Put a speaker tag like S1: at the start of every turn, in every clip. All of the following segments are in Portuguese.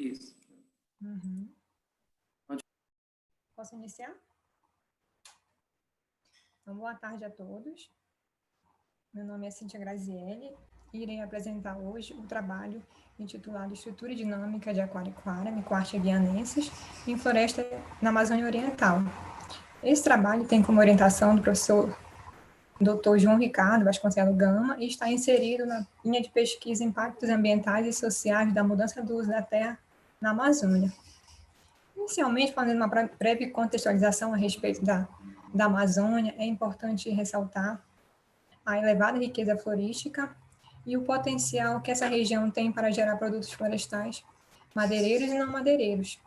S1: Isso.
S2: Uhum. Posso iniciar? Então, boa tarde a todos. Meu nome é Cíntia Graziele e irei apresentar hoje o trabalho intitulado Estrutura e Dinâmica de Aquariquara, Miquartia guianensis, em floresta na Amazônia Oriental. Esse trabalho tem como orientação do professor Dr. João Ricardo Vasconcelos Gama e está inserido na linha de pesquisa Impactos Ambientais e Sociais da Mudança do Uso da Terra na Amazônia. Inicialmente, fazendo uma breve contextualização a respeito da Amazônia, é importante ressaltar a elevada riqueza florística e o potencial que essa região tem para gerar produtos florestais, madeireiros e não madeireiros,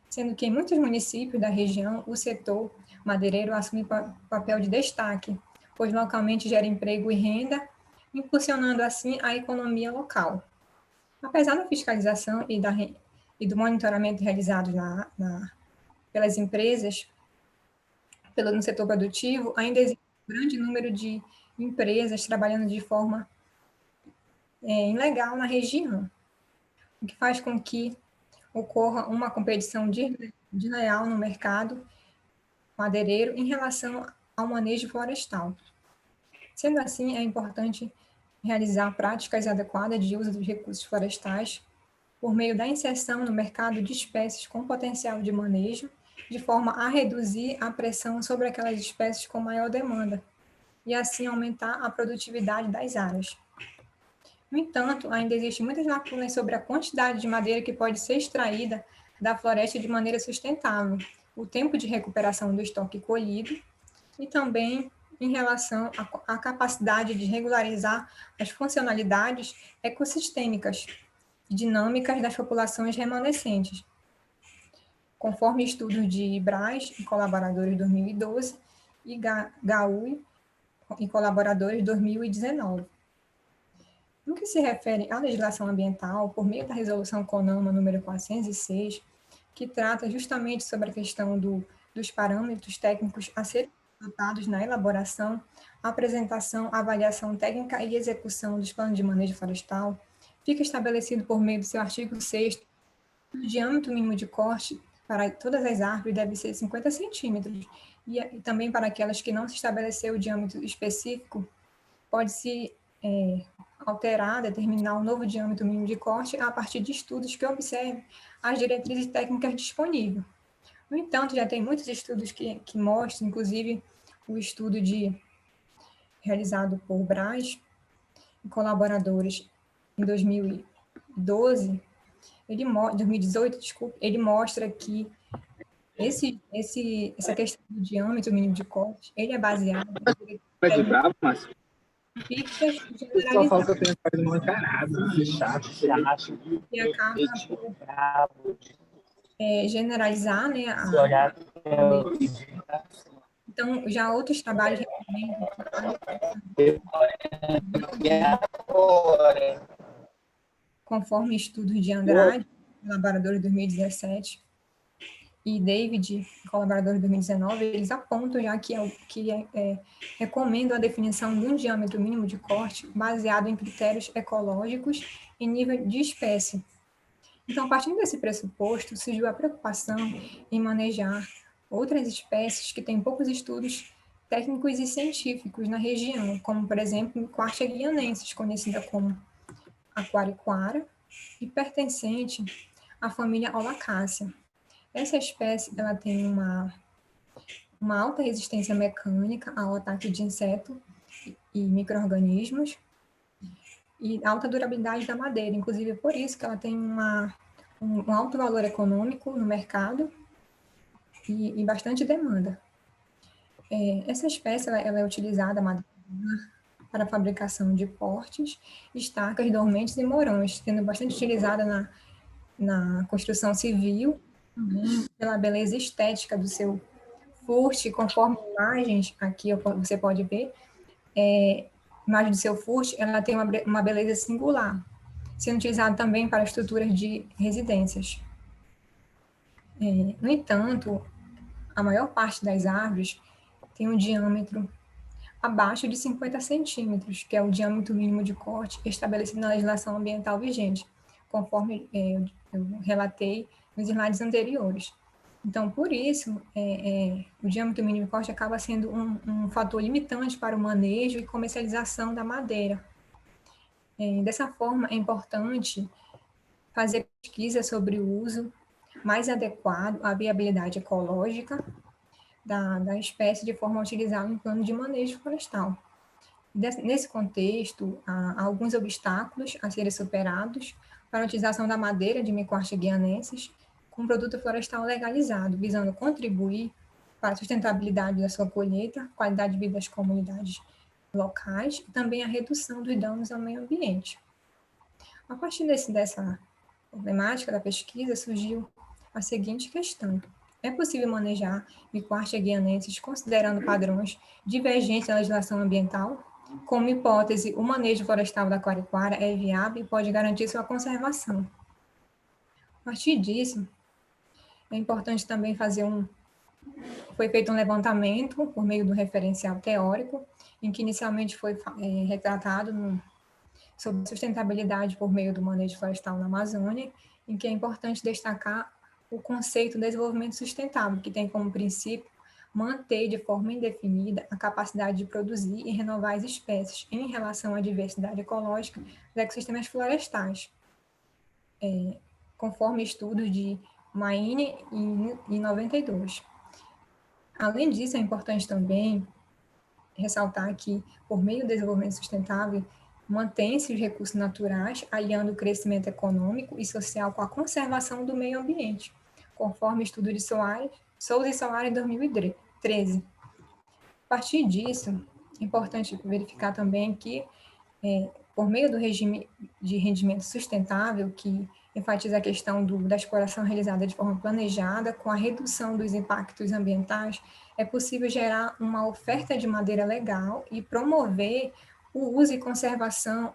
S2: sendo que em muitos municípios da região o setor madeireiro assume papel de destaque, pois localmente gera emprego e renda, impulsionando assim a economia local. Apesar da fiscalização e do monitoramento realizados pelas empresas, no setor produtivo, ainda existe um grande número de empresas trabalhando de forma ilegal na região, o que faz com que ocorra uma competição desleal no mercado madeireiro em relação ao manejo florestal. Sendo assim, é importante realizar práticas adequadas de uso dos recursos florestais por meio da inserção no mercado de espécies com potencial de manejo, de forma a reduzir a pressão sobre aquelas espécies com maior demanda, e assim aumentar a produtividade das áreas. No entanto, ainda existem muitas lacunas sobre a quantidade de madeira que pode ser extraída da floresta de maneira sustentável, o tempo de recuperação do estoque colhido e também em relação à capacidade de regularizar as funcionalidades ecossistêmicas e dinâmicas das populações remanescentes, conforme estudos de Braz e colaboradores 2012 e Gaui e colaboradores 2019. No que se refere à legislação ambiental, por meio da resolução CONAMA número 406, que trata justamente sobre a questão dos parâmetros técnicos a serem adotados na elaboração, apresentação, avaliação técnica e execução dos planos de manejo florestal, fica estabelecido por meio do seu artigo 6º que o diâmetro mínimo de corte para todas as árvores deve ser 50 centímetros, e também para aquelas que não se estabeleceu o diâmetro específico, pode-se alterar, determinar um novo diâmetro mínimo de corte a partir de estudos que observem as diretrizes técnicas disponíveis. No entanto, já tem muitos estudos que mostram, inclusive o estudo realizado por Braz e colaboradores em 2012, 2018, desculpa, ele mostra que essa questão do diâmetro mínimo de corte, ele é baseado
S3: Vai de bravo, Márcio?
S2: fixas
S3: Só fala que
S2: generalizadas
S3: eu tenho que fazer uma carada, chato, você acha?
S2: e acaba por generalizar, né, então, já outros trabalhos recomendam conforme estudos de Andrade, colaborador de 2017, e David, colaborador de 2019, eles apontam já que recomendam a definição de um diâmetro mínimo de corte baseado em critérios ecológicos e nível de espécie. Então, partindo desse pressuposto, surgiu a preocupação em manejar outras espécies que têm poucos estudos técnicos e científicos na região, como, por exemplo, Miquartia guianensis, conhecida como Aquariquara, e pertencente à família Holacácea. Essa espécie ela tem uma alta resistência mecânica ao ataque de insetos e micro-organismos e alta durabilidade da madeira, inclusive por isso que ela tem um alto valor econômico no mercado e bastante demanda. Essa espécie ela é utilizada para a fabricação de portes, estacas, dormentes e morões, sendo bastante utilizada na construção civil, pela beleza estética do seu fuste, conforme imagens, aqui você pode ver, imagem do seu fuste, ela tem uma beleza singular, sendo utilizada também para estruturas de residências. No entanto, a maior parte das árvores tem um diâmetro abaixo de 50 centímetros, que é o diâmetro mínimo de corte estabelecido na legislação ambiental vigente, conforme eu relatei nos slides anteriores. Então, por isso, o diâmetro mínimo de corte acaba sendo um fator limitante para o manejo e comercialização da madeira. Dessa forma, é importante fazer pesquisa sobre o uso mais adequado à viabilidade ecológica da espécie, de forma a utilizá-la em plano de manejo florestal. Nesse contexto, há alguns obstáculos a serem superados para a utilização da madeira de miquartia guianensis com produto florestal legalizado, visando contribuir para a sustentabilidade da sua colheita, qualidade de vida das comunidades locais e também a redução dos danos ao meio ambiente. A partir dessa problemática da pesquisa, surgiu a seguinte questão: é possível manejar miquartia guianensis considerando padrões divergentes da legislação ambiental? Como hipótese, o manejo florestal da Aquariquara é viável e pode garantir sua conservação. A partir disso, é importante também foi feito um levantamento por meio do referencial teórico, em que inicialmente foi retratado sobre sustentabilidade por meio do manejo florestal na Amazônia, em que é importante destacar o conceito de desenvolvimento sustentável, que tem como princípio manter de forma indefinida a capacidade de produzir e renovar as espécies em relação à diversidade ecológica dos ecossistemas florestais, conforme estudos de Maine em 92. Além disso, é importante também ressaltar que, por meio do desenvolvimento sustentável, mantém-se os recursos naturais, aliando o crescimento econômico e social com a conservação do meio ambiente, conforme estudo de Souza e Soares, em 2013. A partir disso, é importante verificar também que, por meio do regime de rendimento sustentável, que enfatiza a questão da exploração realizada de forma planejada, com a redução dos impactos ambientais, é possível gerar uma oferta de madeira legal e promover o uso e conservação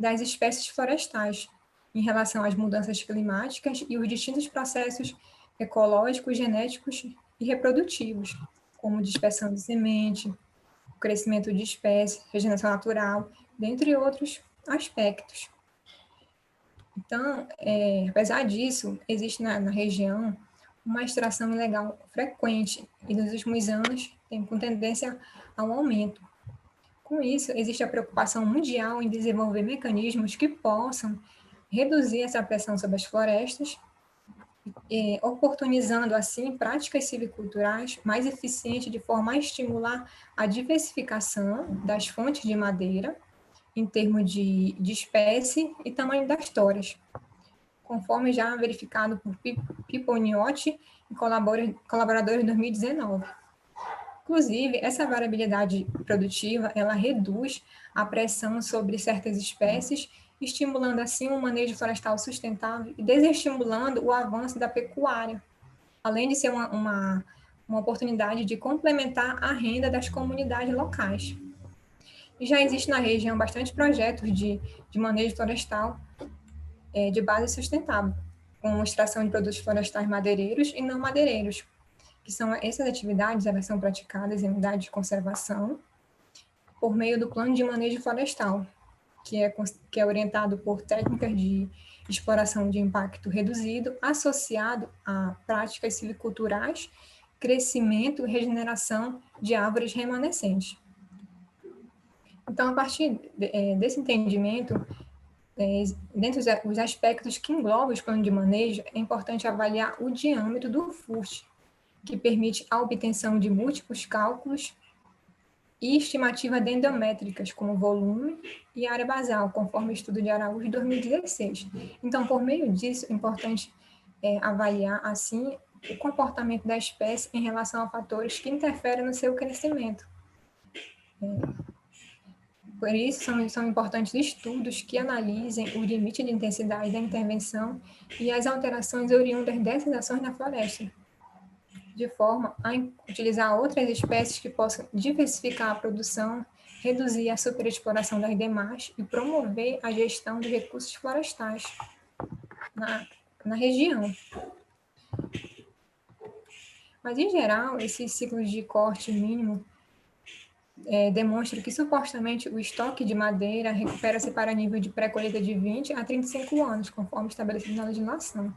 S2: das espécies florestais em relação às mudanças climáticas e os distintos processos ecológicos, genéticos e reprodutivos, como dispersão de semente, crescimento de espécies, regeneração natural, dentre outros aspectos. Então, apesar disso, existe na região uma extração ilegal frequente e nos últimos anos tem com tendência ao aumento. Com isso, existe a preocupação mundial em desenvolver mecanismos que possam reduzir essa pressão sobre as florestas, oportunizando, assim, práticas silviculturais mais eficientes de forma a estimular a diversificação das fontes de madeira em termos de espécie e tamanho das toras, conforme já verificado por Piponiotti e colaboradores em 2019. Inclusive, essa variabilidade produtiva, ela reduz a pressão sobre certas espécies, estimulando assim um manejo florestal sustentável e desestimulando o avanço da pecuária, além de ser uma oportunidade de complementar a renda das comunidades locais. E já existe na região bastante projetos de manejo florestal de base sustentável, com extração de produtos florestais madeireiros e não madeireiros, que são essas atividades, elas são praticadas em unidades de conservação por meio do plano de manejo florestal, que é orientado por técnicas de exploração de impacto reduzido, associado a práticas silviculturais, crescimento e regeneração de árvores remanescentes. Então, a partir desse entendimento, dentre os aspectos que englobam os planos de manejo, é importante avaliar o diâmetro do FURT, que permite a obtenção de múltiplos cálculos e estimativas dendrométricas, como volume e área basal, conforme o estudo de Araújo de 2016. Então, por meio disso, é importante avaliar, assim, o comportamento da espécie em relação a fatores que interferem no seu crescimento. Por isso, são importantes estudos que analisem o limite de intensidade da intervenção e as alterações oriundas dessas ações na floresta, de forma a utilizar outras espécies que possam diversificar a produção, reduzir a superexploração das demais e promover a gestão de recursos florestais na região. Mas, em geral, esses ciclos de corte mínimo demonstra que supostamente o estoque de madeira recupera-se para nível de pré-colheita de 20 a 35 anos, conforme estabelecido na legislação.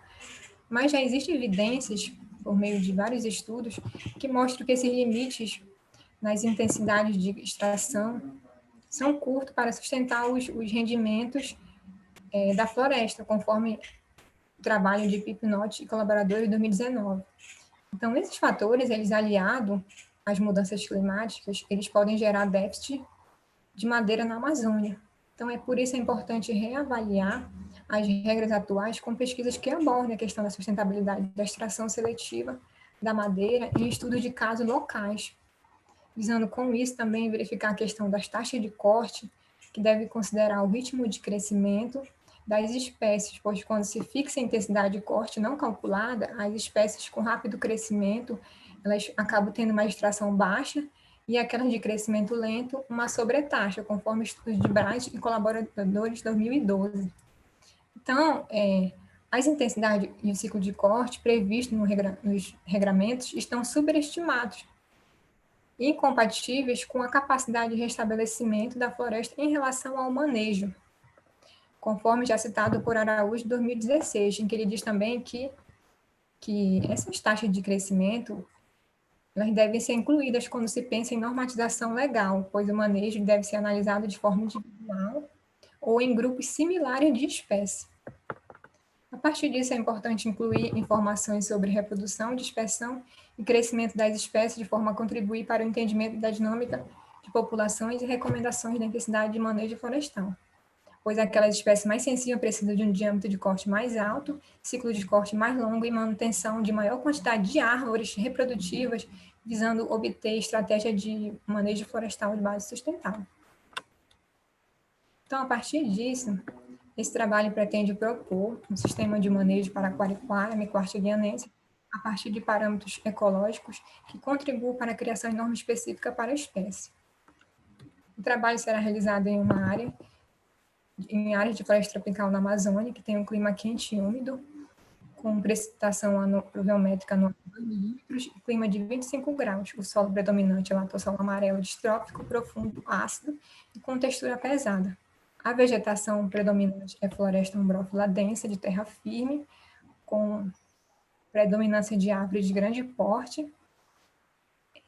S2: Mas já existem evidências, por meio de vários estudos, que mostram que esses limites nas intensidades de extração são curtos para sustentar os rendimentos da floresta, conforme o trabalho de Pipnot e colaboradores de 2019. Então, esses fatores, eles aliados às mudanças climáticas, eles podem gerar déficit de madeira na Amazônia. Então, é por isso é importante reavaliar as regras atuais com pesquisas que abordem a questão da sustentabilidade da extração seletiva da madeira em estudos de casos locais, visando com isso também verificar a questão das taxas de corte, que deve considerar o ritmo de crescimento das espécies, pois quando se fixa a intensidade de corte não calculada, as espécies com rápido crescimento, elas acabam tendo uma extração baixa e aquelas de crescimento lento, uma sobretaxa, conforme estudos de Bright e colaboradores de 2012. Então, as intensidades e o ciclo de corte previstos nos regramentos estão superestimados, incompatíveis com a capacidade de restabelecimento da floresta em relação ao manejo, conforme já citado por Araújo em 2016, em que ele diz também que essas taxas de crescimento elas devem ser incluídas quando se pensa em normatização legal, pois o manejo deve ser analisado de forma individual ou em grupos similares de espécies. A partir disso, é importante incluir informações sobre reprodução, dispersão e crescimento das espécies, de forma a contribuir para o entendimento da dinâmica de populações e recomendações da intensidade de manejo florestal, pois aquelas espécies mais sensíveis precisam de um diâmetro de corte mais alto, ciclo de corte mais longo e manutenção de maior quantidade de árvores reprodutivas, visando obter estratégia de manejo florestal de base sustentável. Então, a partir disso, esse trabalho pretende propor um sistema de manejo para Aquariquara, Miquarte guianense, a partir de parâmetros ecológicos que contribuam para a criação de norma específica para a espécie. O trabalho será realizado em áreas de floresta tropical na Amazônia, que tem um clima quente e úmido, com precipitação pluviométrica anual de 2 milímetros e clima de 25 graus. O solo predominante é o latossolo amarelo distrófico, profundo, ácido e com textura pesada. A vegetação predominante é floresta umbrófila densa, de terra firme, com predominância de árvores de grande porte,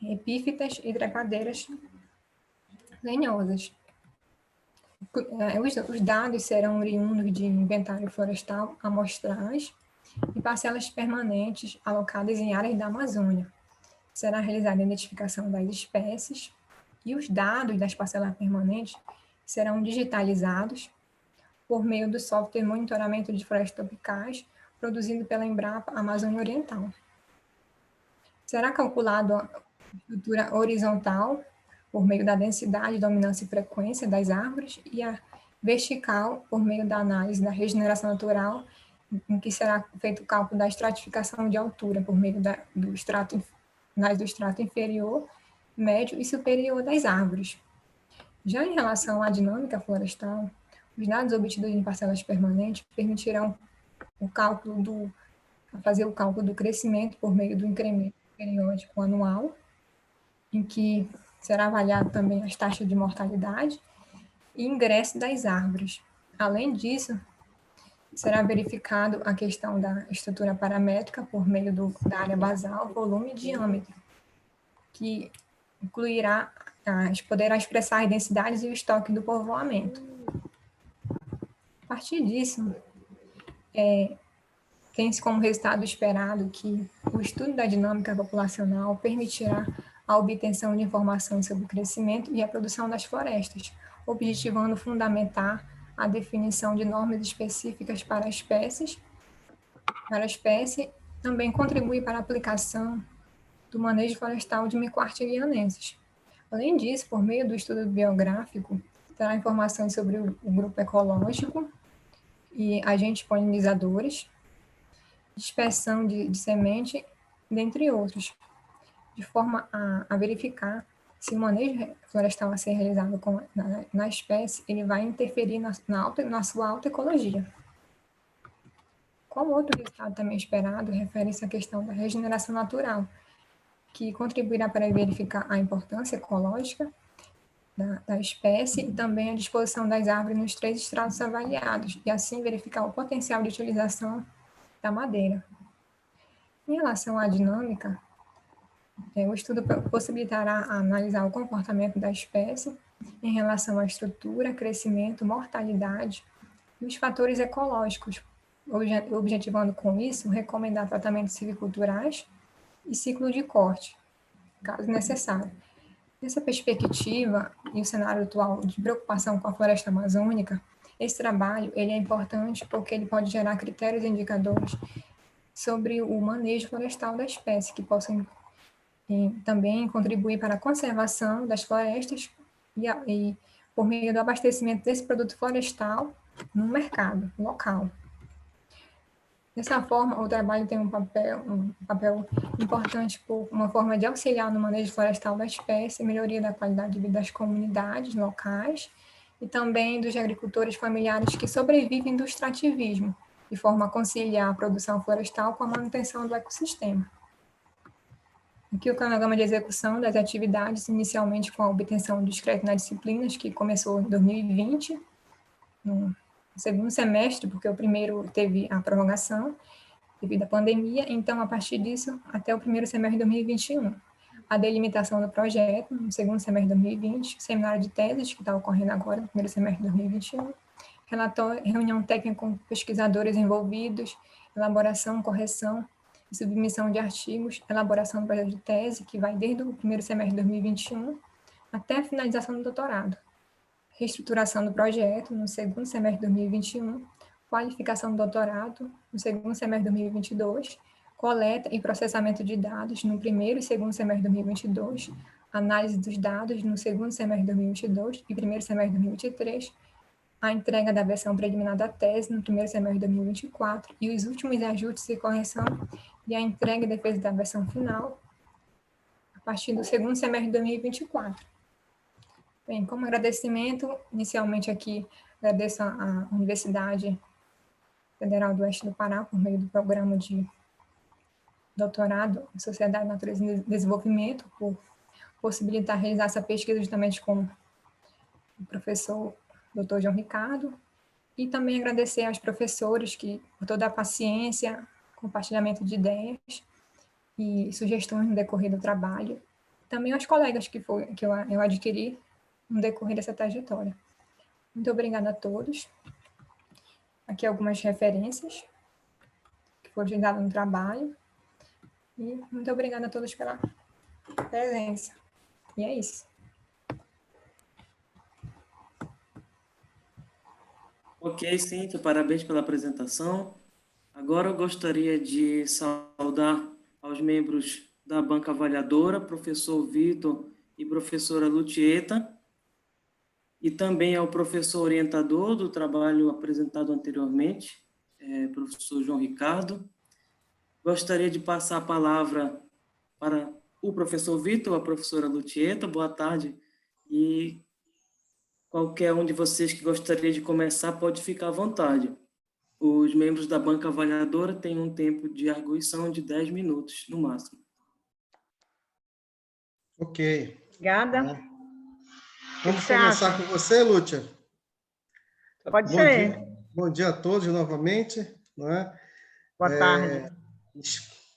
S2: epífitas e trepadeiras lenhosas. Os dados serão oriundos de inventário florestal amostrais e parcelas permanentes alocadas em áreas da Amazônia. Será realizada a identificação das espécies e os dados das parcelas permanentes serão digitalizados por meio do software monitoramento de florestas tropicais produzido pela Embrapa Amazônia Oriental. Será calculado a estrutura horizontal por meio da densidade, dominância e frequência das árvores e a vertical por meio da análise da regeneração natural, em que será feito o cálculo da estratificação de altura por meio do extrato inferior, médio e superior das árvores. Já em relação à dinâmica florestal, os dados obtidos em parcelas permanentes permitirão fazer o cálculo do crescimento por meio do incremento periódico anual, em que será avaliado também as taxas de mortalidade e ingresso das árvores. Além disso, será verificado a questão da estrutura paramétrica por meio da área basal, volume e diâmetro, que poderá expressar as densidades e o estoque do povoamento. A partir disso, tem-se como resultado esperado que o estudo da dinâmica populacional permitirá a obtenção de informações sobre o crescimento e a produção das florestas, objetivando fundamentar a definição de normas específicas para a espécie, também contribui para a aplicação do manejo florestal de miquarte guianenses. Além disso, por meio do estudo biográfico, terá informações sobre o grupo ecológico e agentes polinizadores, dispersão de semente, dentre outros, de forma a verificar se o manejo florestal a ser realizado na espécie, ele vai interferir na sua autoecologia. Como outro resultado também esperado, refere-se à questão da regeneração natural, que contribuirá para verificar a importância ecológica da espécie e também a disposição das árvores nos 3 estratos avaliados, e assim verificar o potencial de utilização da madeira. Em relação à dinâmica, o estudo possibilitará analisar o comportamento da espécie em relação à estrutura, crescimento, mortalidade e os fatores ecológicos, objetivando com isso recomendar tratamentos silviculturais e ciclo de corte, caso necessário. Nessa perspectiva e o cenário atual de preocupação com a floresta amazônica, esse trabalho ele é importante porque ele pode gerar critérios e indicadores sobre o manejo florestal da espécie, que possam também contribuir para a conservação das florestas e por meio do abastecimento desse produto florestal no mercado local. Dessa forma, o trabalho tem um papel importante por uma forma de auxiliar no manejo florestal da espécie, melhoria da qualidade de vida das comunidades locais e também dos agricultores familiares que sobrevivem do extrativismo, de forma a conciliar a produção florestal com a manutenção do ecossistema. Aqui o cronograma de execução das atividades, inicialmente com a obtenção dos créditos nas disciplinas, que começou em 2020, no segundo semestre, porque o primeiro teve a prorrogação devido à pandemia, então, a partir disso, até o primeiro semestre de 2021. A delimitação do projeto, no segundo semestre de 2020, o seminário de teses, que está ocorrendo agora, no primeiro semestre de 2021, relatório, reunião técnica com pesquisadores envolvidos, elaboração, correção e submissão de artigos, elaboração do projeto de tese, que vai desde o primeiro semestre de 2021 até a finalização do doutorado. Reestruturação do projeto no segundo semestre de 2021, qualificação do doutorado no segundo semestre de 2022, coleta e processamento de dados no primeiro e segundo semestre de 2022, análise dos dados no segundo semestre de 2022 e primeiro semestre de 2023, a entrega da versão preliminar da tese no primeiro semestre de 2024 e os últimos ajustes e correção e a entrega e defesa da versão final a partir do segundo semestre de 2024. Bem, como agradecimento, inicialmente aqui agradeço à Universidade Federal do Oeste do Pará por meio do programa de doutorado em Sociedade, Natureza e Desenvolvimento, por possibilitar realizar essa pesquisa justamente com o professor Dr. João Ricardo, e também agradecer aos professores por toda a paciência, compartilhamento de ideias e sugestões no decorrer do trabalho, também aos colegas que eu adquiri no decorrer dessa trajetória. Muito obrigada a todos. Aqui algumas referências que foram utilizadas no trabalho. E muito obrigada a todos pela presença. E é isso.
S1: Ok, Cíntia, parabéns pela apresentação. Agora eu gostaria de saudar aos membros da banca avaliadora, professor Vitor e professora Lutieta, e também ao professor orientador do trabalho apresentado anteriormente, professor João Ricardo. Gostaria de passar a palavra para o professor Vitor, a professora Lutieta. Boa tarde. E qualquer um de vocês que gostaria de começar pode ficar à vontade. Os membros da banca avaliadora têm um tempo de arguição de 10 minutos, no máximo.
S4: Ok.
S5: Obrigada.
S4: Vamos começar com você, Lúcia?
S5: Pode ser.
S4: Bom dia a todos novamente. Não é?
S5: Boa tarde.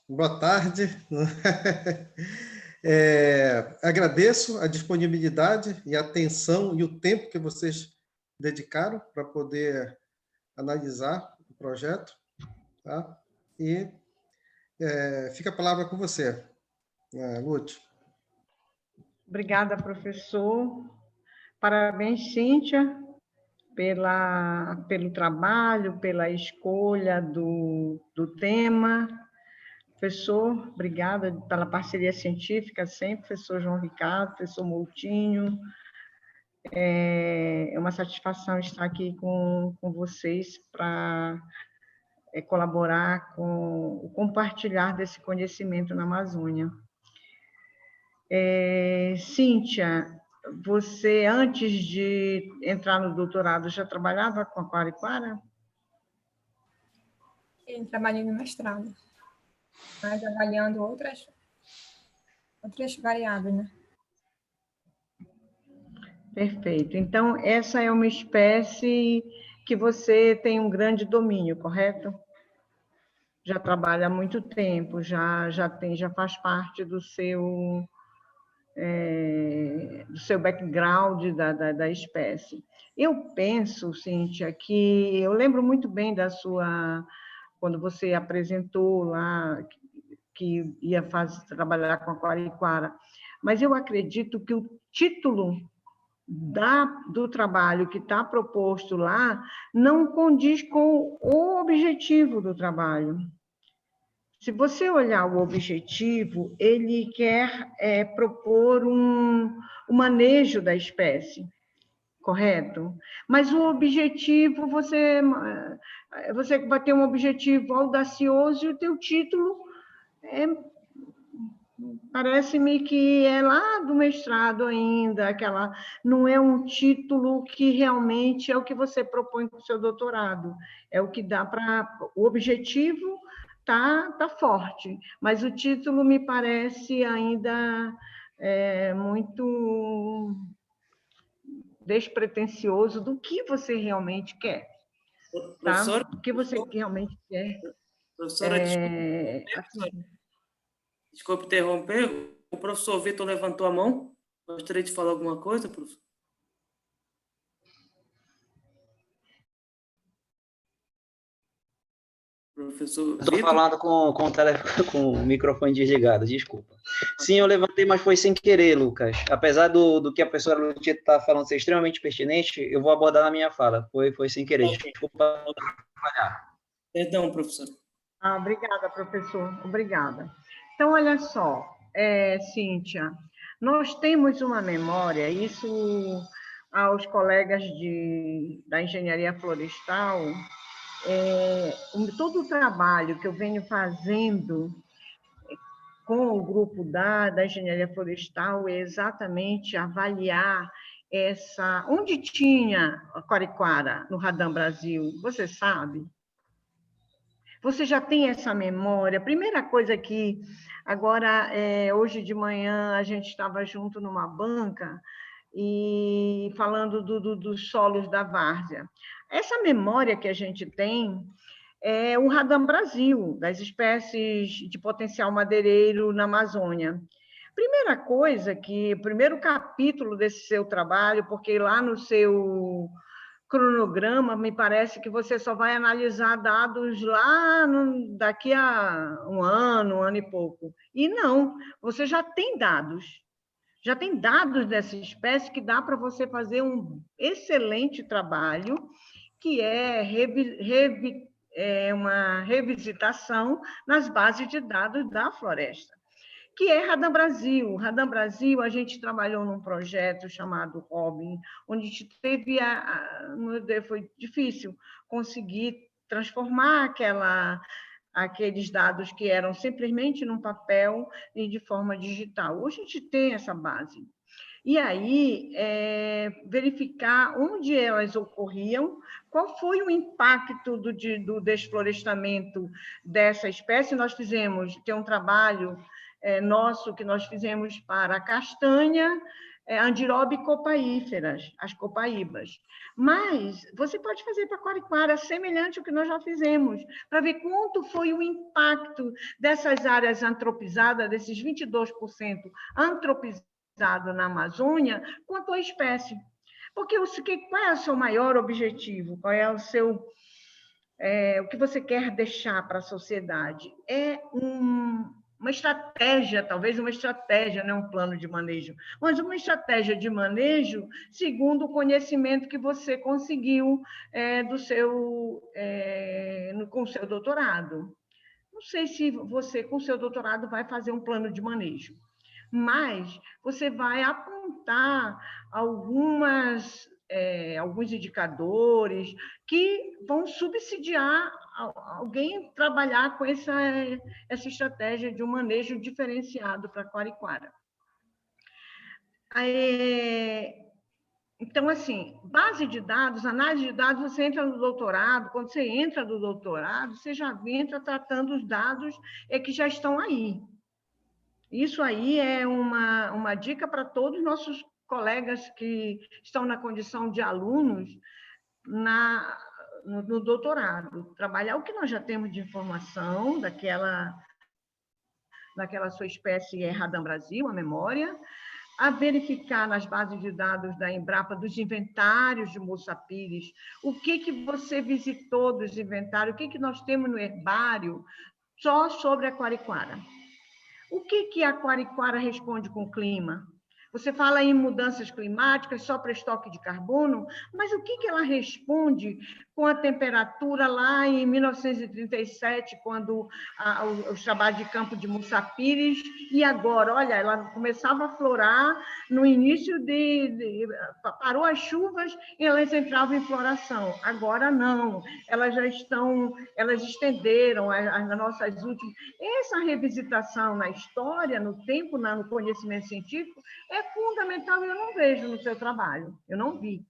S4: Boa tarde. Agradeço a disponibilidade e a atenção e o tempo que vocês dedicaram para poder analisar o projeto. Tá? E fica a palavra com você, Lúcia.
S5: Obrigada, professor. Parabéns, Cíntia, pelo trabalho, pela escolha do tema. Professor, obrigada pela parceria científica sempre, professor João Ricardo, professor Moutinho. É uma satisfação estar aqui com vocês para colaborar com o compartilhar desse conhecimento na Amazônia. Cíntia, você, antes de entrar no doutorado, já trabalhava com Aquariquara?
S2: Eu trabalhei no mestrado, mas avaliando outras variáveis, né?
S5: Perfeito. Então, essa é uma espécie que você tem um grande domínio, correto? Já trabalha há muito tempo, já faz parte do seu background da espécie. Eu penso, Cíntia, que eu lembro muito bem quando você apresentou lá que ia trabalhar com a Quariquara, mas eu acredito que o título do trabalho que está proposto lá não condiz com o objetivo do trabalho. Se você olhar o objetivo, ele quer propor um manejo da espécie, correto? Mas o objetivo, você vai ter um objetivo audacioso e o teu título parece-me que é lá do mestrado ainda, não é um título que realmente é o que você propõe com o seu doutorado, é o que dá para... O objetivo tá forte, mas o título me parece ainda muito despretensioso do que você realmente quer, tá?
S1: Professora,
S5: O que você realmente quer.
S1: professora, desculpe interromper. O professor Vitor levantou a mão. Gostaria de falar alguma coisa, professor? Professor
S6: Estou
S1: Vitor?
S6: falando com o microfone desligado, desculpa. Sim, eu levantei, mas foi sem querer, Lucas. Apesar do que a professora Lutita está falando ser extremamente pertinente, eu vou abordar na minha fala. Foi sem querer, desculpa.
S1: Perdão, professor.
S5: Obrigada, professor. Obrigada. Então, olha só, Cíntia, nós temos uma memória, isso aos colegas da engenharia florestal, todo o trabalho que eu venho fazendo com o grupo da engenharia florestal é exatamente avaliar onde tinha a Quariquara no Radam Brasil, você sabe? Você já tem essa memória? Primeira coisa que, agora, hoje de manhã, a gente estava junto numa banca e falando dos solos da várzea. Essa memória que a gente tem é o Radam Brasil, das espécies de potencial madeireiro na Amazônia. Primeira coisa primeiro capítulo desse seu trabalho, porque lá no seu cronograma, me parece que você só vai analisar dados lá daqui a um ano e pouco. E não, você já tem dados dessa espécie que dá para você fazer um excelente trabalho, que uma revisitação nas bases de dados da floresta, que é Radam Brasil. Radam Brasil, a gente trabalhou num projeto chamado Robin, onde a gente teve foi difícil conseguir transformar aqueles dados que eram simplesmente num papel e de forma digital. Hoje a gente tem essa base. E aí, verificar onde elas ocorriam, qual foi o impacto do desflorestamento dessa espécie. Nós tem um trabalho nosso que nós fizemos para a castanha, andiroba e copaíferas, as copaíbas. Mas você pode fazer para a Quariquara semelhante ao que nós já fizemos, para ver quanto foi o impacto dessas áreas antropizadas, desses 22% antropizados na Amazônia, quanto à espécie. Porque qual é o seu maior objetivo? Qual é o que você quer deixar para a sociedade? É uma estratégia, talvez uma estratégia, não um plano de manejo, mas uma estratégia de manejo segundo o conhecimento que você conseguiu com o seu doutorado. Não sei se você, com o seu doutorado, vai fazer um plano de manejo, mas você vai apontar alguns indicadores que vão subsidiar alguém trabalhar com essa estratégia de um manejo diferenciado para a Quariquara. Então, assim, base de dados, análise de dados, você entra no doutorado, quando você entra no doutorado, você já entra tratando os dados que já estão aí. Isso aí é uma dica para todos os nossos colegas que estão na condição de alunos no doutorado, trabalhar o que nós já temos de informação daquela sua espécie Radam Brasil, a memória, a verificar nas bases de dados da Embrapa dos inventários de Moça Pires, o que você visitou dos inventários, o que nós temos no herbário só sobre a Aquariquara. O que a Aquariquara responde com o clima? Você fala em mudanças climáticas só para estoque de carbono, mas o que ela responde com a temperatura lá em 1937, quando os trabalhos de campo de Moça Pires, e agora, olha, ela começava a florar no início parou as chuvas e elas entravam em floração. Agora não, elas estenderam as nossas últimas. Essa revisitação na história, no tempo, no conhecimento científico, é fundamental e eu não vejo no seu trabalho, eu não vi.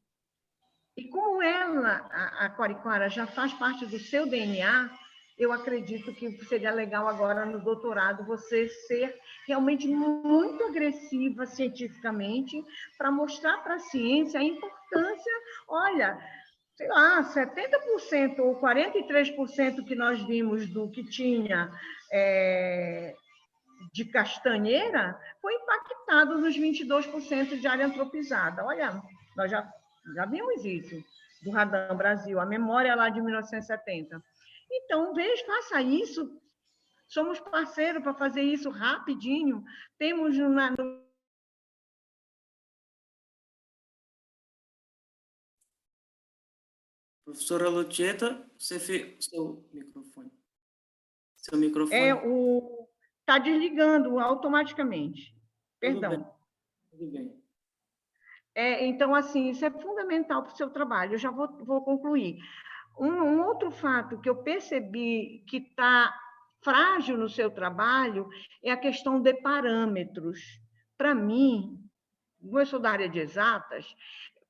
S5: E como a Aquariquara já faz parte do seu DNA, eu acredito que seria legal agora no doutorado você ser realmente muito agressiva cientificamente para mostrar para a ciência a importância, olha, sei lá, 70% ou 43% que nós vimos do que tinha de castanheira foi impactado nos 22% de área antropizada. Olha, nós já vimos isso, do Radam Brasil, a memória lá de 1970. Então, faça isso. Somos parceiros para fazer isso rapidinho. Temos
S1: Professora Lucheta, seu microfone. Seu microfone.
S5: Está desligando automaticamente. Perdão.
S1: Tudo bem.
S5: Então, assim, isso é fundamental para o seu trabalho. Eu já vou concluir. Um outro fato que eu percebi que está frágil no seu trabalho é a questão de parâmetros. Para mim, eu sou da área de exatas,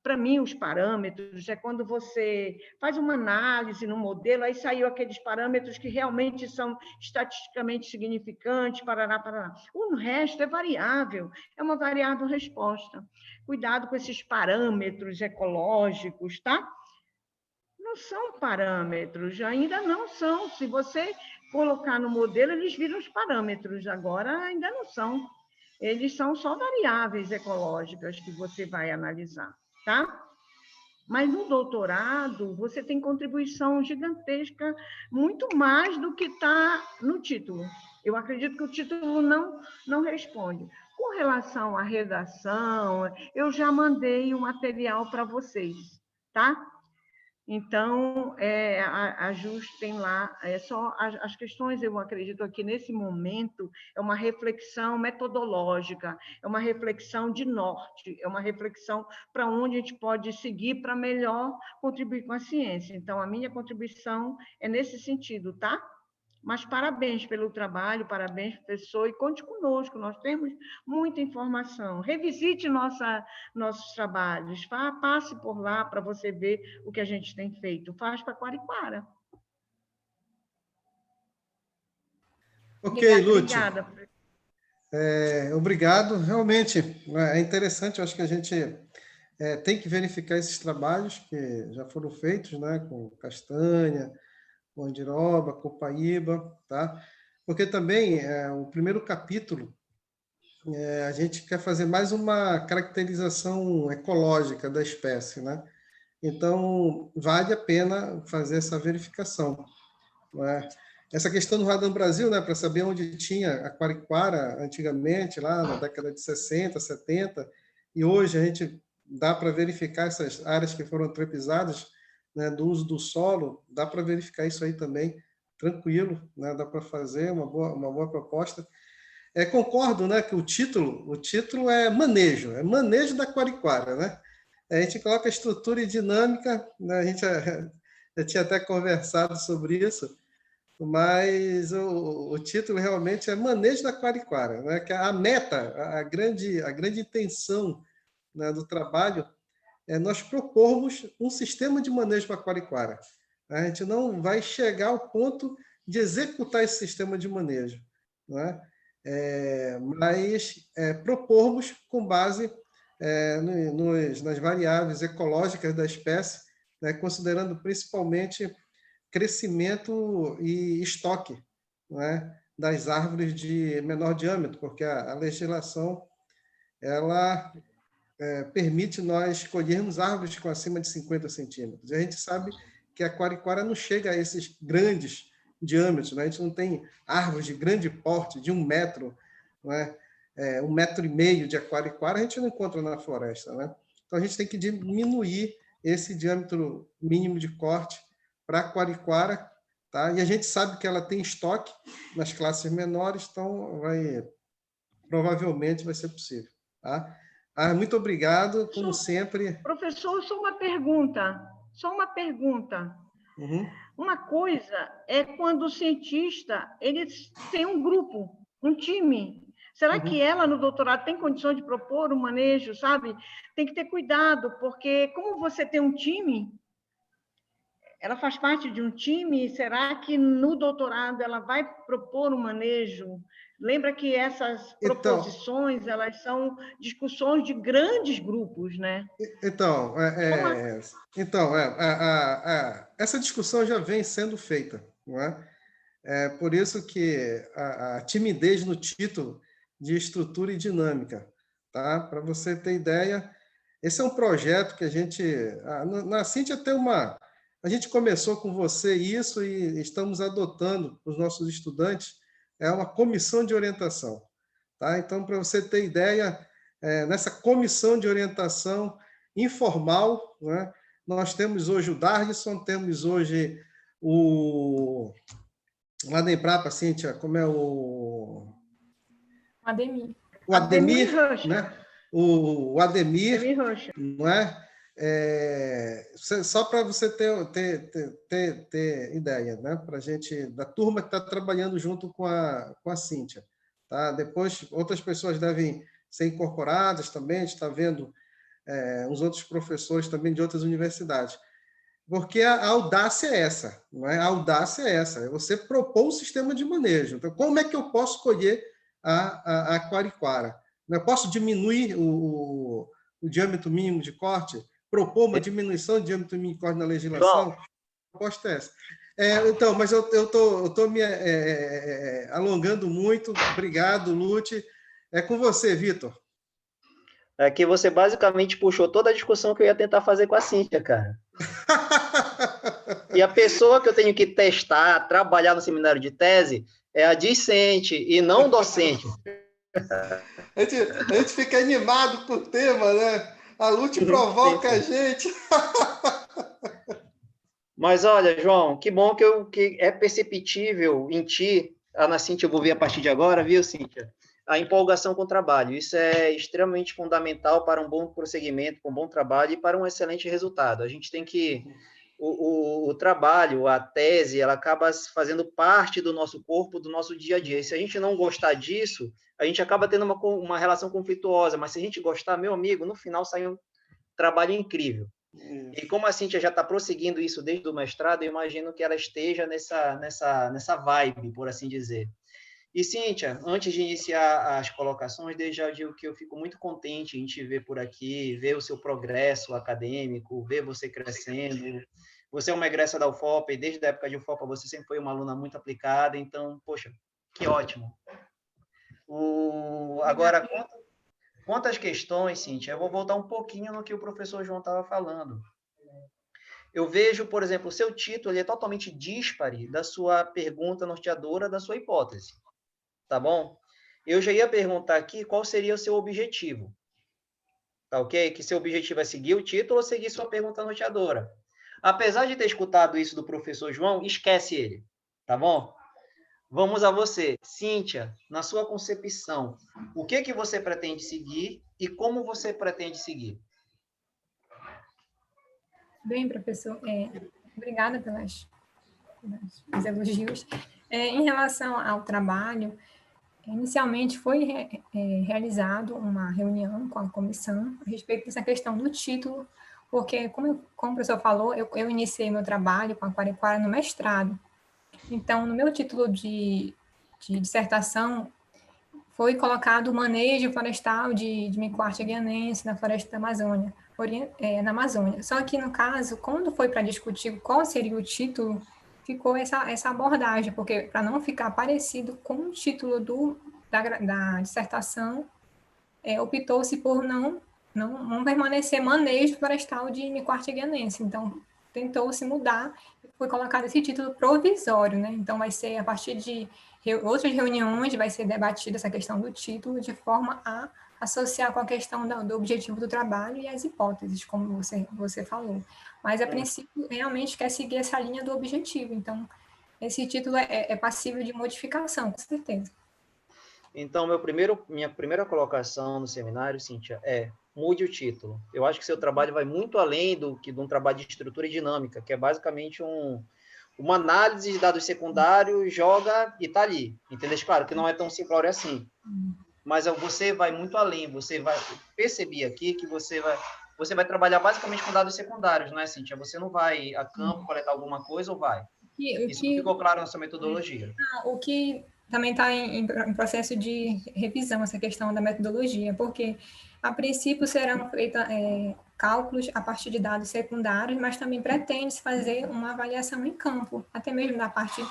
S5: para mim, os parâmetros é quando você faz uma análise no modelo, aí saiu aqueles parâmetros que realmente são estatisticamente significantes, parará. O resto é variável, é uma variável resposta. Cuidado com esses parâmetros ecológicos, tá? Não são parâmetros, ainda não são. Se você colocar no modelo, eles viram os parâmetros, agora ainda não são. Eles são só variáveis ecológicas que você vai analisar. Tá? Mas no doutorado, você tem contribuição gigantesca, muito mais do que está no título. Eu acredito que o título não responde. Com relação à redação, eu já mandei o material para vocês, tá? Então, ajustem lá, só as questões, eu acredito aqui nesse momento, é uma reflexão metodológica, é uma reflexão de norte, é uma reflexão para onde a gente pode seguir para melhor contribuir com a ciência. Então, a minha contribuição é nesse sentido, tá? Mas parabéns pelo trabalho, parabéns, professor, e conte conosco, nós temos muita informação. Revisite nossos trabalhos, passe por lá para você ver o que a gente tem feito. Faz para Aquariquara.
S4: Ok, Lúcia.
S5: Obrigada.
S4: Obrigado. Realmente, é interessante, eu acho que a gente tem que verificar esses trabalhos que já foram feitos, né, com castanha, com andiroba, copaíba, tá? Porque também, o primeiro capítulo, a gente quer fazer mais uma caracterização ecológica da espécie, né? Então, vale a pena fazer essa verificação, né? Essa questão do Radam Brasil, né, para saber onde tinha Aquariquara antigamente, lá na década de 60, 70, e hoje a gente dá para verificar essas áreas que foram antropizadas, né, do uso do solo, dá para verificar isso aí também, tranquilo, né, dá para fazer uma boa proposta. Concordo, né, que o título é manejo da Aquariquara, né? A gente coloca estrutura e dinâmica, né, a gente já tinha até conversado sobre isso, mas o título realmente é manejo da Aquariquara, né, que a meta, a grande intenção, né, do trabalho é nós propormos um sistema de manejo para a Aquariquara. A gente não vai chegar ao ponto de executar esse sistema de manejo, né? Mas propormos com base nas variáveis ecológicas da espécie, né, considerando principalmente crescimento e estoque, né, das árvores de menor diâmetro, porque a legislação ela permite nós escolhermos árvores com acima de 50 centímetros. E a gente sabe que a Quariquara não chega a esses grandes diâmetros, né? A gente não tem árvores de grande porte, de 1 metro, né? 1,5 metro de Aquariquara, a gente não encontra na floresta, né? Então, a gente tem que diminuir esse diâmetro mínimo de corte para a Quariquara, tá? E a gente sabe que ela tem estoque nas classes menores, então provavelmente vai ser possível, tá? Muito obrigado, como sempre.
S5: Professor, só uma pergunta.
S4: Uhum.
S5: Uma coisa é quando o cientista ele tem um grupo, um time. Será que ela, no doutorado, tem condição de propor um manejo, sabe? Tem que ter cuidado, porque como você tem um time, ela faz parte de um time, será que no doutorado ela vai propor um manejo? Lembra que essas proposições, elas são discussões de grandes grupos, né?
S4: Essa discussão já vem sendo feita, não é? Por isso que a timidez no título de estrutura e dinâmica, tá? Para você ter ideia, esse é um projeto que a gente, na Cíntia tem a gente começou com você isso e estamos adotando os nossos estudantes, uma comissão de orientação, tá? Então, para você ter ideia, nessa comissão de orientação informal, né, nós temos hoje o Dargson, temos hoje o Ademprapa, Cíntia, como é o
S2: Ademir.
S4: O Ademir, né? O Ademir, não é? Só para você ter ideia, né? Para a gente, da turma que está trabalhando junto com a Cíntia. Tá? Depois, outras pessoas devem ser incorporadas também, a gente está vendo uns outros professores também de outras universidades. Porque a audácia é essa, não é? A audácia é essa, é você propor um sistema de manejo. Então, como é que eu posso colher a Quariquara? Eu posso diminuir o diâmetro mínimo de corte? Propor uma diminuição do diâmetro mínimo de corte na legislação? A proposta é essa. Então, mas eu estou me alongando muito. Obrigado, Lute. É com você, Vitor.
S6: Aqui você basicamente puxou toda a discussão que eu ia tentar fazer com a Cíntia, cara. E a pessoa que eu tenho que testar, trabalhar no seminário de tese, é a discente e não docente.
S4: A gente fica animado com o tema, né? A Lute provoca a gente.
S6: Mas olha, João, que bom que é perceptível em ti, na Cíntia eu vou ver a partir de agora, viu, Cíntia? A empolgação com o trabalho. Isso é extremamente fundamental para um bom prosseguimento, para um bom trabalho e para um excelente resultado. A gente tem que... O trabalho, a tese, ela acaba fazendo parte do nosso corpo, do nosso dia a dia. E se a gente não gostar disso, a gente acaba tendo uma relação conflituosa. Mas se a gente gostar, meu amigo, no final sai um trabalho incrível. E como a Cíntia já está prosseguindo isso desde o mestrado, eu imagino que ela esteja nessa vibe, por assim dizer. E, Cíntia, antes de iniciar as colocações, desde já digo que eu fico muito contente em te ver por aqui, ver o seu progresso acadêmico, ver você crescendo. Você é uma egressa da UFOPA, e desde a época de UFOPA você sempre foi uma aluna muito aplicada, então, poxa, que ótimo. Agora, quanto às questões, Cíntia, eu vou voltar um pouquinho no que o professor João estava falando. Eu vejo, por exemplo, o seu título ele é totalmente díspare da sua pergunta norteadora, da sua hipótese. Tá bom? Eu já ia perguntar aqui qual seria o seu objetivo. Tá ok? Que seu objetivo é seguir o título ou seguir sua pergunta norteadora. Apesar de ter escutado isso do professor João, esquece ele. Tá bom? Vamos a você. Cíntia, na sua concepção, o que você pretende seguir e como você pretende seguir?
S2: Bem, professor, obrigada pelos elogios. Em relação ao trabalho, inicialmente foi realizado uma reunião com a comissão a respeito dessa questão do título, porque, como o professor falou, eu iniciei meu trabalho com a Quariquara no mestrado. Então, no meu título de dissertação, foi colocado o manejo florestal de mico-arte guianense na floresta da Amazônia, na Amazônia. Só que, no caso, quando foi para discutir qual seria o título, ficou essa abordagem, porque para não ficar parecido com o título da dissertação, optou-se por não permanecer manejo florestal de mico-arte guianense. Então, tentou-se mudar, foi colocado esse título provisório, né? Então, vai ser a partir de outras reuniões, vai ser debatida essa questão do título, de forma a associar com a questão do objetivo do trabalho e as hipóteses, como você falou. Mas, a princípio, realmente quer seguir essa linha do objetivo. Então, esse título é passível de modificação, com certeza.
S6: Então, minha primeira colocação no seminário, Cíntia, mude o título. Eu acho que seu trabalho vai muito além do que de um trabalho de estrutura e dinâmica, que é basicamente uma análise de dados secundários, joga e está ali. Entendeu? Claro que não é tão simplório assim. Mas você vai muito além. Você vai perceber aqui que você vai trabalhar basicamente com dados secundários, não é, Cíntia? Você não vai a campo coletar alguma coisa ou vai? Isso ficou claro na sua metodologia.
S2: O que também está em processo de revisão, essa questão da metodologia, porque, a princípio, serão feitos cálculos a partir de dados secundários, mas também pretende-se fazer uma avaliação em campo, até mesmo da parte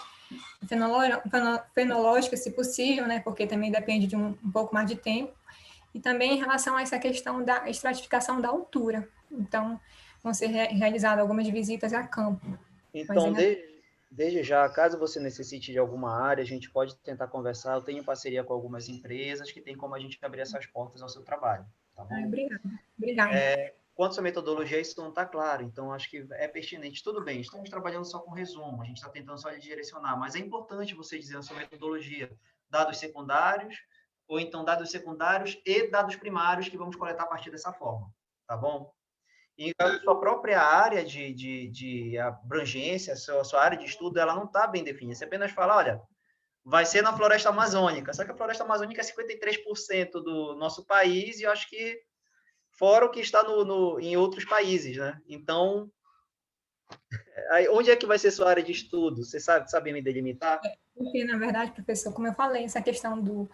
S2: fenológica, se possível, né, porque também depende de um pouco mais de tempo, e também em relação a essa questão da estratificação da altura. Então, vão ser realizadas algumas visitas a campo.
S6: Então, desde já, caso você necessite de alguma área, a gente pode tentar conversar. Eu tenho parceria com algumas empresas que tem como a gente abrir essas portas ao seu trabalho. Tá bom?
S2: Obrigada.
S6: Quanto à sua metodologia, isso não está claro. Então, acho que é pertinente. Tudo bem, estamos trabalhando só com resumo. A gente está tentando só direcionar. Mas é importante você dizer na sua metodologia dados secundários, ou então dados secundários e dados primários que vamos coletar a partir dessa forma. Tá bom? E a sua própria área de abrangência, a sua área de estudo, ela não está bem definida. Você apenas fala, olha, vai ser na floresta amazônica. Só que a floresta amazônica é 53% do nosso país e eu acho que fora o que está em outros países, né? Então, onde é que vai ser sua área de estudo? Você sabe me delimitar?
S2: Porque, na verdade, professor, como eu falei, essa questão do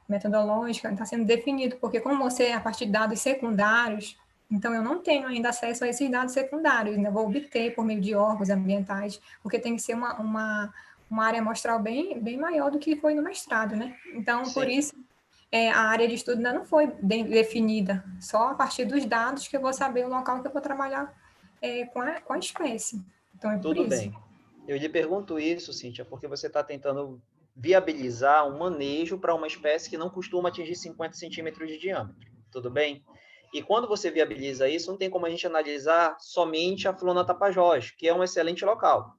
S2: metodológica está sendo definido, porque como você é a partir de dados secundários, então eu não tenho ainda acesso a esses dados secundários, ainda vou obter por meio de órgãos ambientais, porque tem que ser uma área amostral bem maior do que foi no mestrado, né? Então,
S6: Sim.
S2: Por isso, a área de estudo ainda não foi bem definida, só a partir dos dados que eu vou saber o local que eu vou trabalhar com a espécie. Então, é por
S6: Tudo
S2: isso.
S6: bem. Eu lhe pergunto isso, Cíntia, porque você está tentando viabilizar um manejo para uma espécie que não costuma atingir 50 centímetros de diâmetro. Tudo bem? E quando você viabiliza isso, não tem como a gente analisar somente a Flona Tapajós, que é um excelente local.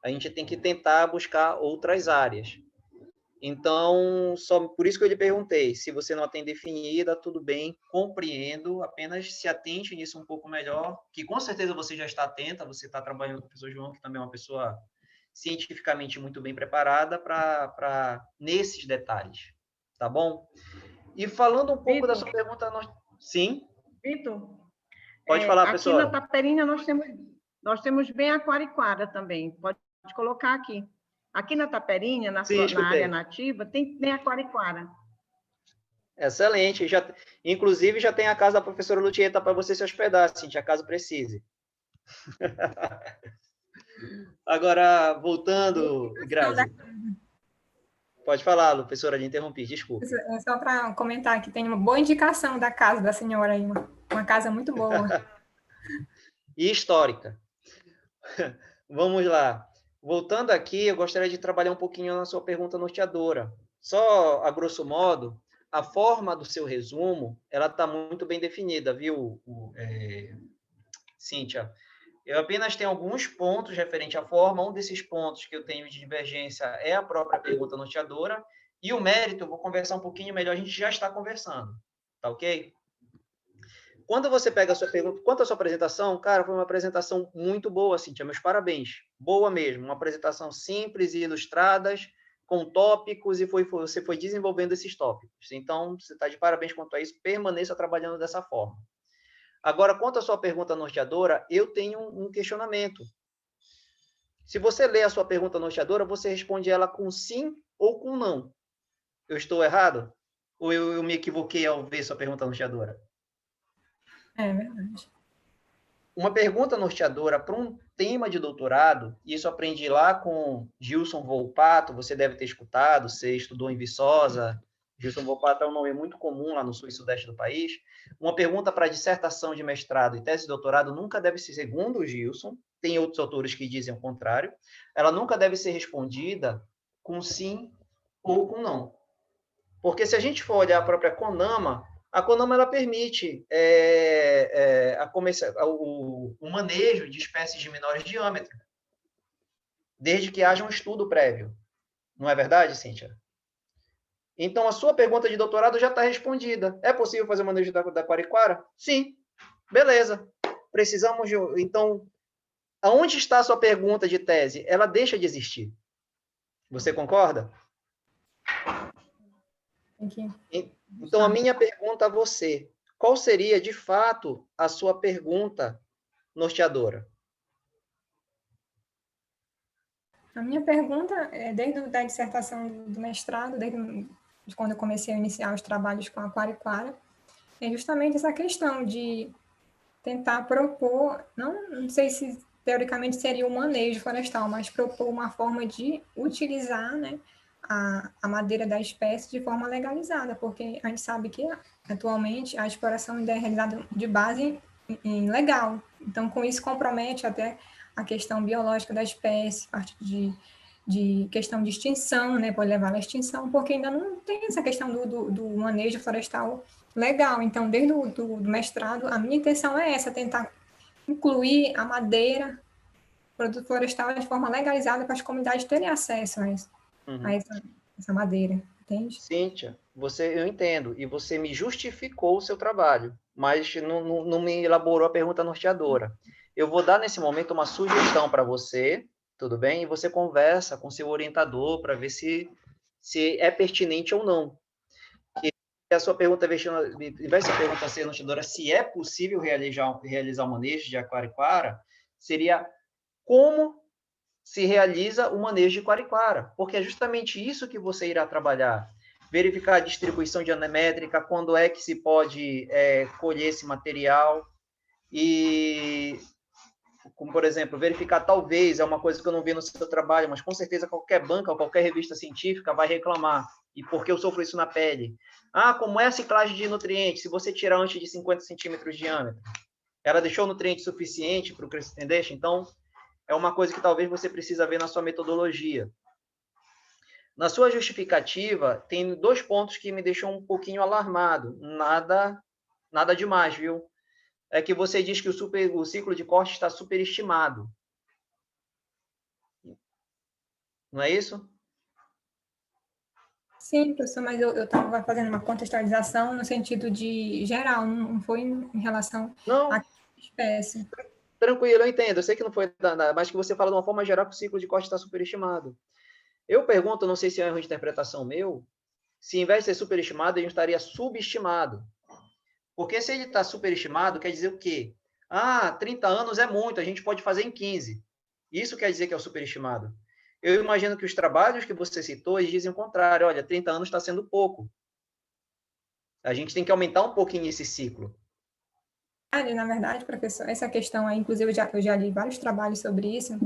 S6: A gente tem que tentar buscar outras áreas. Então, só por isso que eu lhe perguntei, se você não a tem definida, tudo bem, compreendo, apenas se atente nisso um pouco melhor, que com certeza você já está atenta, você está trabalhando com o professor João, que também é uma pessoa cientificamente muito bem preparada para nesses detalhes, tá bom? E falando um pouco da sua pergunta... Sim?
S5: Vitor,
S6: pode falar,
S5: aqui
S6: professora.
S5: Na Taperinha nós temos bem aquariquara também, pode colocar aqui. Aqui na Taperinha, na área nativa, tem aquariquara.
S6: Excelente. Inclusive, já tem a casa da professora Lutieta para você se hospedar, Cíntia, caso precise. Agora, voltando, Grazi. Pode falar, professora, lhe interrompi, desculpa.
S2: Só para comentar que tem uma boa indicação da casa da senhora aí, uma casa muito boa.
S6: E histórica. Vamos lá. Voltando aqui, eu gostaria de trabalhar um pouquinho na sua pergunta norteadora. Só, a grosso modo, a forma do seu resumo, ela está muito bem definida, viu, Cíntia? Eu apenas tenho alguns pontos referente à forma. Um desses pontos que eu tenho de divergência é a própria pergunta norteadora. E o mérito, eu vou conversar um pouquinho melhor, a gente já está conversando. Tá ok? Quando você pega a sua pergunta, quanto à sua apresentação, cara, foi uma apresentação muito boa, Cíntia, meus parabéns. Boa mesmo, uma apresentação simples e ilustrada, com tópicos, e você foi desenvolvendo esses tópicos. Então, você está de parabéns quanto a isso, permaneça trabalhando dessa forma. Agora, quanto à sua pergunta norteadora, eu tenho um questionamento. Se você lê a sua pergunta norteadora, você responde ela com sim ou com não. Eu estou errado? Ou eu me equivoquei ao ver sua pergunta norteadora?
S2: É verdade.
S6: Uma pergunta norteadora para um tema de doutorado, isso eu aprendi lá com Gilson Volpato, você deve ter escutado, você estudou em Viçosa. Gilson Volpato é um nome muito comum lá no sul e sudeste do país. Uma pergunta para dissertação de mestrado e tese de doutorado nunca deve ser, segundo o Gilson, tem outros autores que dizem o contrário, ela nunca deve ser respondida com sim ou com não. Porque se a gente for olhar a própria CONAMA, a CONAMA ela permite o manejo de espécies de menores diâmetro, desde que haja um estudo prévio. Não é verdade, Cíntia? Então, a sua pergunta de doutorado já está respondida. É possível fazer o manejo da Quariquara? Sim. Beleza. Precisamos de... Então, aonde está a sua pergunta de tese? Ela deixa de existir. Você concorda? Então, a minha pergunta a você, qual seria, de fato, a sua pergunta norteadora?
S2: A minha pergunta, desde a dissertação do mestrado, desde quando eu comecei a iniciar os trabalhos com a Quariquara, é justamente essa questão de tentar propor, não sei se teoricamente seria o manejo florestal, mas propor uma forma de utilizar, né, a madeira da espécie de forma legalizada, porque a gente sabe que atualmente a exploração ainda é realizada de base em legal. Então, com isso, compromete até a questão biológica da espécie, parte de questão de extinção, né, pode levar à extinção, porque ainda não tem essa questão do manejo florestal legal. Então, desde o mestrado, a minha intenção é essa, tentar incluir a madeira, produto florestal de forma legalizada para as comunidades terem acesso a isso. A essa madeira, entende?
S6: Cíntia, eu entendo, e você me justificou o seu trabalho, mas não me elaborou a pergunta norteadora. Eu vou dar, nesse momento, uma sugestão para você, tudo bem? E você conversa com seu orientador para ver se é pertinente ou não. E a sua pergunta, em vez de pergunta ser norteadora, se é possível realizar o manejo de Aquariquara, seria como se realiza o manejo de Quariquara, porque é justamente isso que você irá trabalhar. Verificar a distribuição de anemétrica, quando é que se pode colher esse material, e, como, por exemplo, verificar, talvez, é uma coisa que eu não vi no seu trabalho, mas com certeza qualquer banca ou qualquer revista científica vai reclamar, e porque eu sofro isso na pele. Como é a ciclagem de nutrientes, se você tirar antes de 50 centímetros de diâmetro? Ela deixou nutriente suficiente para o crescimento? Deixa? Então, é uma coisa que talvez você precisa ver na sua metodologia. Na sua justificativa, tem 2 pontos que me deixam um pouquinho alarmado. Nada demais, viu? É que você diz que o ciclo de corte está superestimado. Não é isso?
S2: Sim, professor, mas eu estava fazendo uma contextualização no sentido de geral, não foi em relação à espécie.
S6: Tranquilo, eu entendo. Eu sei que não foi, mas que você fala de uma forma geral que o ciclo de corte está superestimado. Eu pergunto, não sei se é um erro de interpretação meu, se em vez de ser superestimado, ele estaria subestimado. Porque se ele está superestimado, quer dizer o quê? 30 anos é muito, a gente pode fazer em 15. Isso quer dizer que é o superestimado. Eu imagino que os trabalhos que você citou, eles dizem o contrário. Olha, 30 anos está sendo pouco. A gente tem que aumentar um pouquinho esse ciclo.
S2: Na verdade, professor, essa questão aí, inclusive, eu já li vários trabalhos sobre isso,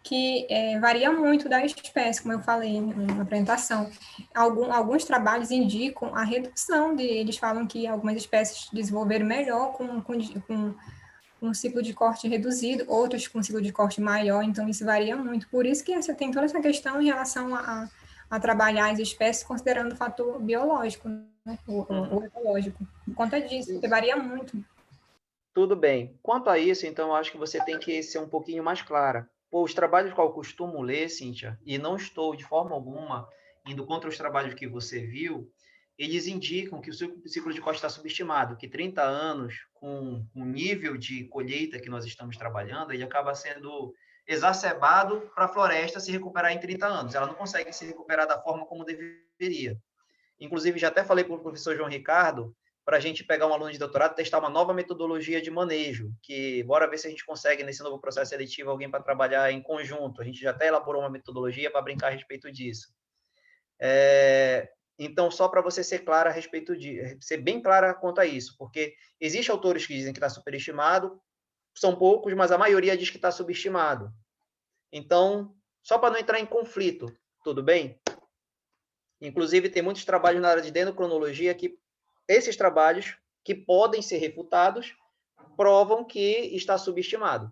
S2: que varia muito da espécie, como eu falei na apresentação. Alguns trabalhos indicam a redução eles falam que algumas espécies desenvolveram melhor com um ciclo de corte reduzido, outros com ciclo de corte maior, então isso varia muito. Por isso que você tem toda essa questão em relação a trabalhar as espécies considerando o fator biológico, né, ou ecológico. Por conta disso, porque varia muito.
S6: Tudo bem. Quanto a isso, então, eu acho que você tem que ser um pouquinho mais clara. Os trabalhos que eu costumo ler, Cíntia, e não estou de forma alguma indo contra os trabalhos que você viu, eles indicam que o ciclo de corte está subestimado, que 30 anos, com o nível de colheita que nós estamos trabalhando, ele acaba sendo exacerbado para a floresta se recuperar em 30 anos. Ela não consegue se recuperar da forma como deveria. Inclusive, já até falei para o professor João Ricardo, para a gente pegar um aluno de doutorado, testar uma nova metodologia de manejo, que bora ver se a gente consegue, nesse novo processo seletivo, alguém para trabalhar em conjunto. A gente já até elaborou uma metodologia para brincar a respeito disso. Então, só para você ser clara a respeito de, ser bem clara quanto a isso, porque existem autores que dizem que está superestimado, são poucos, mas a maioria diz que está subestimado. Então, só para não entrar em conflito, tudo bem? Inclusive, tem muitos trabalhos na área de dendrocronologia que esses trabalhos, que podem ser refutados, provam que está subestimado.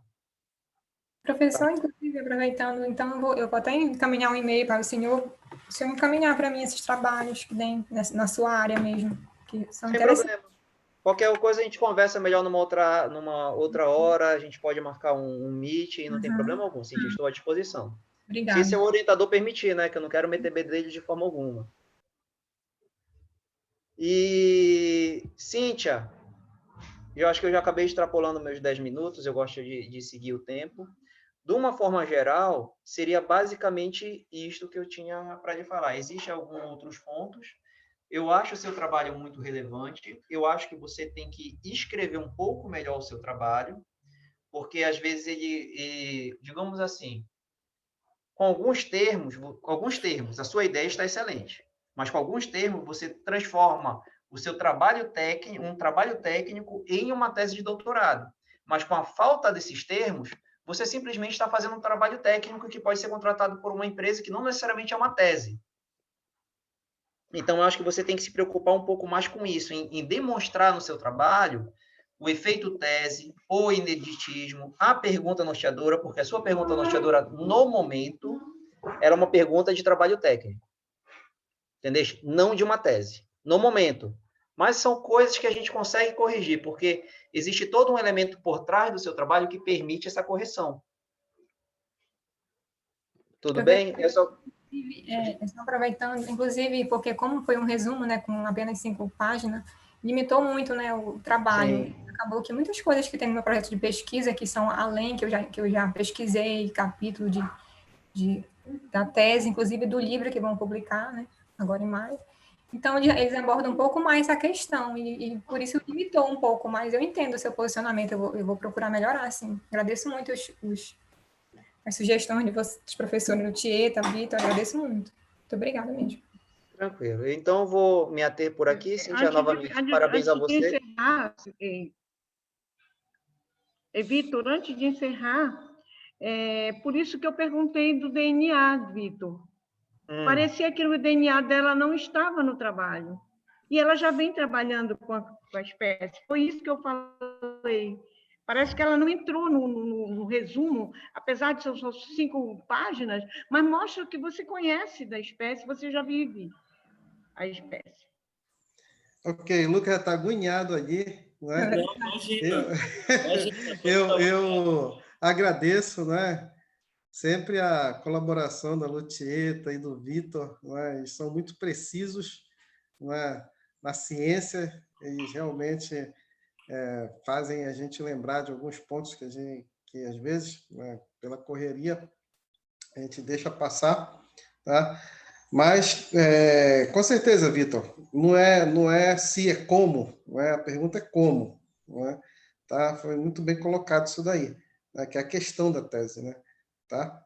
S2: Professor, inclusive, aproveitando, então eu vou até encaminhar um e-mail para o senhor encaminhar para mim esses trabalhos que tem na sua área mesmo, que são
S6: Sem
S2: interessantes.
S6: problema. Qualquer coisa a gente conversa melhor numa outra hora, a gente pode marcar um meet, e não tem problema algum, sim, estou à disposição.
S2: Obrigada.
S6: Se seu orientador permitir, né, que eu não quero meter bedelho de forma alguma. E, Cíntia, eu acho que eu já acabei extrapolando meus 10 minutos, eu gosto de seguir o tempo. De uma forma geral, seria basicamente isto que eu tinha para lhe falar. Existem alguns outros pontos. Eu acho o seu trabalho muito relevante. Eu acho que você tem que escrever um pouco melhor o seu trabalho, porque às vezes ele digamos assim, com alguns termos, a sua ideia está excelente, mas com alguns termos você transforma o seu trabalho técnico, um trabalho técnico em uma tese de doutorado. Mas com a falta desses termos, você simplesmente está fazendo um trabalho técnico que pode ser contratado por uma empresa que não necessariamente é uma tese. Então, eu acho que você tem que se preocupar um pouco mais com isso, em demonstrar no seu trabalho o efeito tese, o ineditismo, a pergunta norteadora, porque a sua pergunta norteadora, no momento, era uma pergunta de trabalho técnico. Entendeu? Não de uma tese. No momento. Mas são coisas que a gente consegue corrigir, porque existe todo um elemento por trás do seu trabalho que permite essa correção. Tudo bem?
S2: Só aproveitando, inclusive, porque como foi um resumo, né, com apenas 5 páginas, limitou muito, né, o trabalho.
S6: Sim.
S2: Acabou que muitas coisas que tem no meu projeto de pesquisa, que são além, que eu já pesquisei, capítulo da tese, inclusive do livro que vão publicar, né, agora em maio. Então, eles abordam um pouco mais a questão, e por isso limitou um pouco, mas eu entendo o seu posicionamento, eu vou procurar melhorar, sim. Agradeço muito as sugestões dos professores do Tieta, Vitor, agradeço muito. Muito obrigada mesmo.
S6: Tranquilo. Então, eu vou me ater por aqui. Cíntia, novamente, parabéns a você.
S5: Antes de encerrar, Vitor, antes de encerrar, por isso que eu perguntei do DNA, Vitor. Parecia que o DNA dela não estava no trabalho. E ela já vem trabalhando com a espécie. Foi isso que eu falei. Parece que ela não entrou no resumo, apesar de ser só 5 páginas, mas mostra que você conhece da espécie, você já vive a espécie.
S4: Ok, o Lucas está agoniado ali. Né?
S1: Não, imagina.
S4: Eu agradeço, né? Sempre a colaboração da Lutieta e do Vitor, né? Eles são muito precisos, né? Na ciência, eles realmente fazem a gente lembrar de alguns pontos que às vezes, né, pela correria, a gente deixa passar, tá? Mas, com certeza, Vitor, não é se, é como, não é? A pergunta é como, não é? Tá? Foi muito bem colocado isso daí, né? Que é a questão da tese, né? Tá?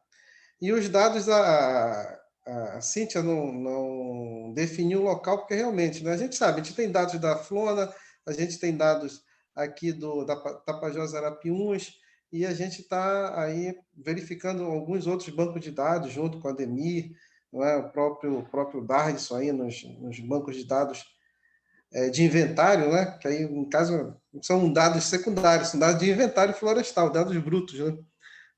S4: E os dados, a Cíntia não definiu o local, porque realmente, né, a gente sabe, a gente tem dados da Flona, a gente tem dados aqui da Tapajós Arapiuns, e a gente está aí verificando alguns outros bancos de dados, junto com a DEMIR, não é? O próprio Dargson aí nos bancos de dados de inventário, né? Que aí, no caso, são dados secundários, são dados de inventário florestal, dados brutos, né?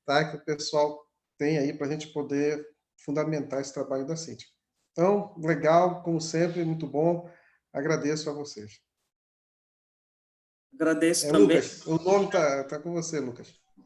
S4: Tá? Que o pessoal tem aí para a gente poder fundamentar esse trabalho da Cíntia. Então, legal, como sempre, muito bom. Agradeço a vocês.
S1: Agradeço também.
S4: Lucas, o nome tá com você, Lucas.